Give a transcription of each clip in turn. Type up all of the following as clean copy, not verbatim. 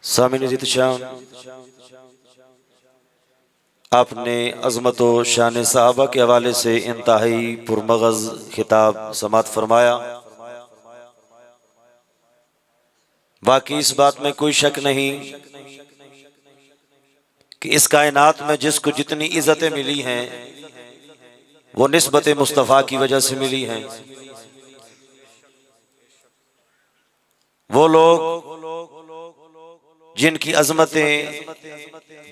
सामिन शाम आपने अज़मत व शान सहाबा के हवाले से इंतहाई पुरमगज़ खिताब समात फरमाया। बाकी इस बात में कोई शक नहीं कि इस कायनात में जिसको जितनी इज़्ज़तें मिली हैं वो निस्बत मुस्तफ़ा की वजह से मिली हैं। वो लोग जिनकी अज़मतें,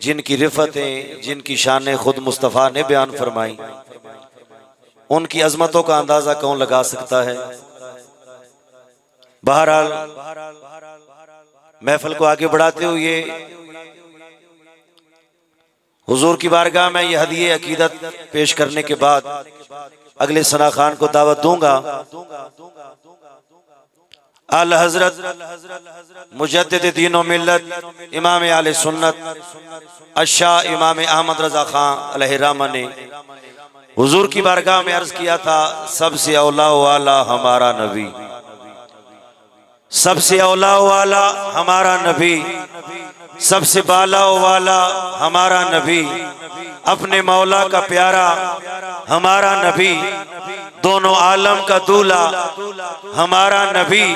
जिनकी रिफ़तें, जिनकी शान खुद मुस्तफ़ा ने बयान फरमाई, उनकी अज़मतों का अंदाज़ा कौन लगा सकता है। बहरहाल महफिल को आगे बढ़ाते हुए हुजूर की बारगाह में यह हदिये अकीदत पेश करने के बाद अगले सना खान को दावत दूंगा। आला हज़रत मुजद्दिद दीन व मिल्लत इमाम आले सुन्नत अशाह इमाम अहमद रज़ा खान अलैहिर्रहमा ने हुजूर की बारगाह में अर्ज किया था, सबसे औला वाला हमारा नबी, सबसे औला वाला हमारा नबी, सबसे बाला वाला हमारा नबी, अपने मौला का प्यारा हमारा नबी, दोनों आलम का दूल्हा हमारा नबी,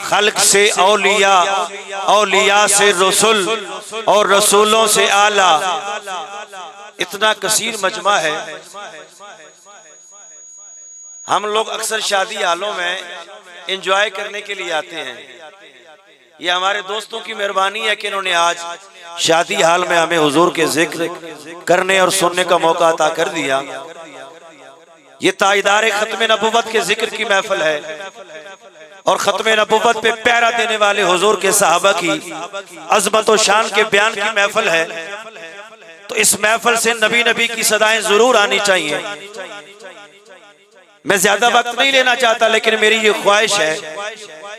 खल्क से औलिया, औलिया से रसूल और रसूलों से आला। इतना कसीर मजमा है। हम लोग अक्सर शादी हालों में एंजॉय करने के लिए आते हैं। ये हमारे दोस्तों की मेहरबानी है कि इन्होंने आज शादी हाल में हमें हुजूर के जिक्र करने और सुनने का मौका अता कर दिया। ये ताईदार खत्म नबुव्वत के जिक्र की महफिल है और खत्म नबुव्वत पे पहरा देने वाले हुजूर के सहाबा की अज़मत और शान के बयान की महफिल है। तो इस महफिल से नबी नबी की सदाएं जरूर आनी चाहिए। मैं ज्यादा वक्त नहीं लेना चाहता, लेकिन मेरी ये ख्वाहिश है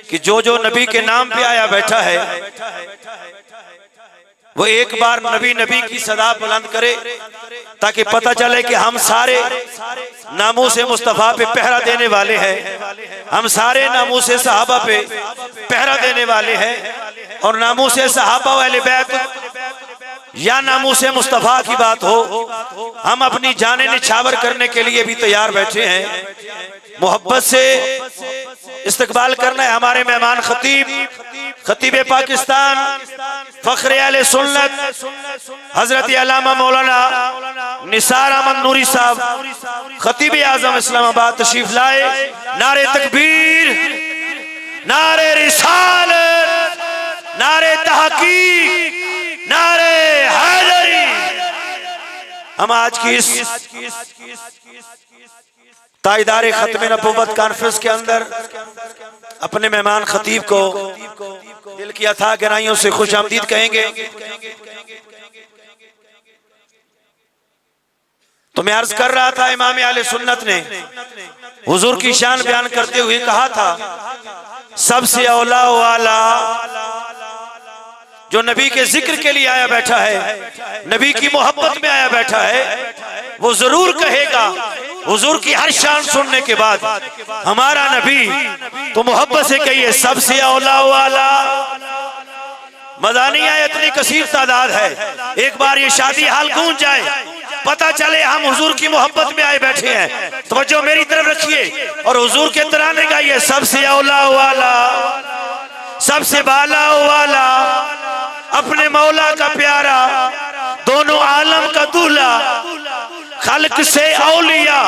कि जो जो नबी के नाम पे आया बैठा है वो एक बार नबी नबी की सदा बुलंद करे, ताकि पता चले कि हम सारे नामूसे मुस्तफ़ा पे पहरा देने वाले हैं, हम सारे नामूसे सहाबा पे पहरा देने वाले हैं। और नामूसे सहाबा वाले बैत या नामूसे मुस्तफ़ा की बात हो, हम अपनी जाने निछावर करने के लिए भी तैयार बैठे हैं। मोहब्बत से इस्तकबाल करना है हमारे मेहमान खतीब पाकिस्तान फख्र आले सुन्नत हजरत अल्लामा मौलाना निसार अहमद नूरी साहब खतीब आजम इस्लामाबाद तशरीफ लाए। नारे तकबीर, नारे रिसालत, नारे तहकीक, नारे हैदरी। हम आज की इस ताईदार खत्म नबुव्वत कॉन्फ्रेंस के अंदर अपने मेहमान खतीब को दिल की अथाह गहराइयों से खुश आमदीद कहेंगे। तो मैं अर्ज कर रहा था, इमाम आले सुन्नत ने हुजूर की शान बयान करते हुए कहा था, सबसे औला वाला जो नबी के जिक्र के लिए आया बैठा है, नबी की मोहब्बत में आया बैठा है, वो जरूर कहेगा हुजूर की हर शान सुनने के बाद, हमारा नबी तो मोहब्बत से कहिए सबसे औला वाला। मजा नहीं आया, इतनी कसीर तादाद है। एक बार ये शादी हाल गूंज जाए, पता चले हम हुजूर की मोहब्बत में आए बैठे हैं। तवज्जो मेरी तरफ रखिए और हुजूर के तराने गाइए, सबसे औला वाला, सबसे बाला वाला, अपने मौला का प्यारा, दोनों आलम का दूल्हा, खल्क से औलिया,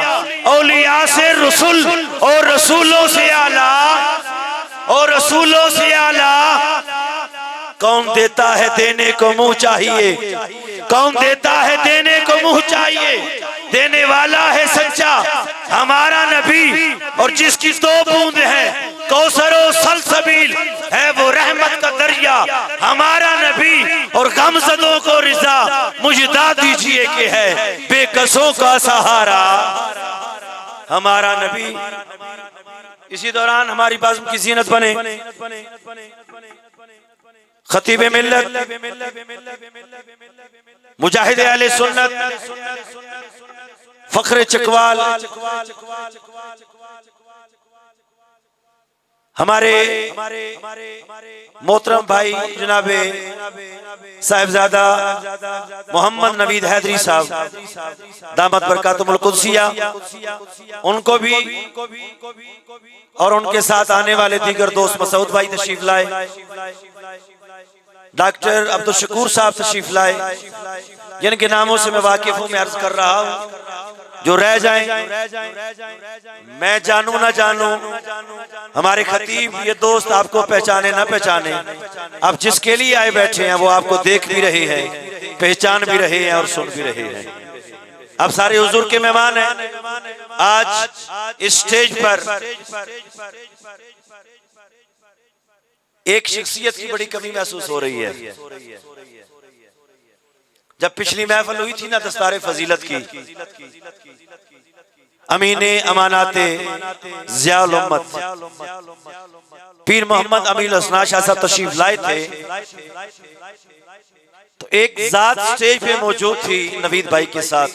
औलिया से रसूल और रसूलों से आला, और रसूलों से आला। कौन देता है देने को मुंह चाहिए, कौन देता है देने को मुंह चाहिए, देने वाला है सच्चा हमारा नबी। और जिसकी दो बूंद है कौसर और सलसबील है, वो रहमत का दरिया हमारा नबी। और गमज़दों को रिज़ा मुझदा दीजिए कि है बेकसों का सहारा हमारा नबी। इसी दौरान हमारी बाज़म की ज़ीनत बने खतीब मिल्लत मुजाहिद अहले सुन्नत फख्र चकवाल हमारे मोहतरम भाई जनाबे साहिबजादा मोहम्मद नवीद हैदरी साहब दामत बरकातुहुल कुद्सिया, उनको भी और उनके साथ आने वाले दीगर दोस्त मसूद भाई तशरीफ लाए, डॉक्टर अब्दुल शकूर साहब तशरीफ लाए, जिनके नामों से मैं वाकिफ हूं, मैं अर्ज कर रहा हूं। जो रह जाएं, मैं जानू ना जानू, हमारे खतीब ये दोस्त आपको पहचाने ना पहचाने, आप जिसके लिए आए बैठे हैं वो आपको देख भी रहे हैं, पहचान भी रहे हैं और सुन भी रहे हैं। आप सारे हुजूर के मेहमान हैं। आज इस स्टेज पर एक शख्सियत की बड़ी कमी महसूस हो रही है। जब पिछली महफिल हुई थी ना दस्तारे फजीलत की, अमीने अमानाते ज़ियाउल उम्मत पीर मोहम्मद अमील हसन शाह साहब तशरीफ लाए थे, तो एक जात स्टेज पे मौजूद थी नवीद भाई के साथ,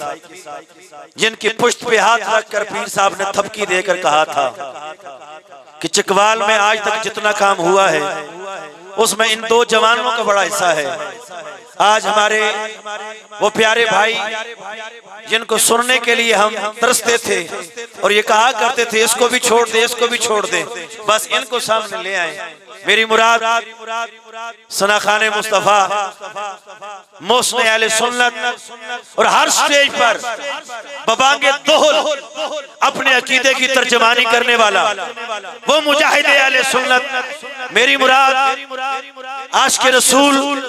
जिनकी पुश्त पे हाथ रखकर पीर साहब ने थपकी देकर कहा था कि चकवाल में आज तक जितना काम हुआ है उसमें इन दो जवानों का बड़ा हिस्सा है। आज हमारे वो प्यारे भाई जिनको सुनने के लिए हम तरसते थे और ये कहा करते थे इसको भी छोड़ दे, इसको भी छोड़ दे, बस इनको सामने ले आए। मेरी मुराद सना खाने मुस्तफा मोहसिन अहले सुन्नत और हर स्टेज पर बबांगे दोहल अपने अकीदे की तर्जमानी करने वाला वो मुजाहिद अहले सुन्नत, मेरी मुराद आशिक रसूल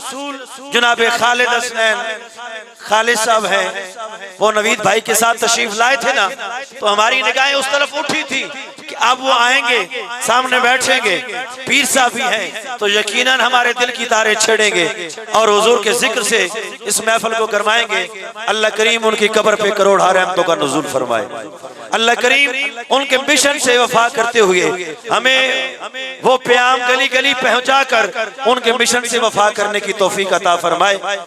जनाब खालिद हसनैन खालिद साहब हैं। वो नवीद भाई के साथ तशरीफ लाए थे ना, तो हमारी निगाहें उस तरफ उठी थी कि अब वो आएंगे, सामने बैठेंगे, पीर साहब भी हैं, तो यकीनन हमारे दिल की तारें छेड़ेंगे और हुजूर के जिक्र से इस महफिल को गरमाएंगे। अल्लाह करीम उनकी कब्र पे करोड़ रहमतों का नुज़ूल फरमाए। अल्लाह करीम उनके मिशन से वफा करते हुए हमें वो प्याम गली गली पहुंचा कर उनके मिशन से वफा करने की तौफीक अता फरमाए।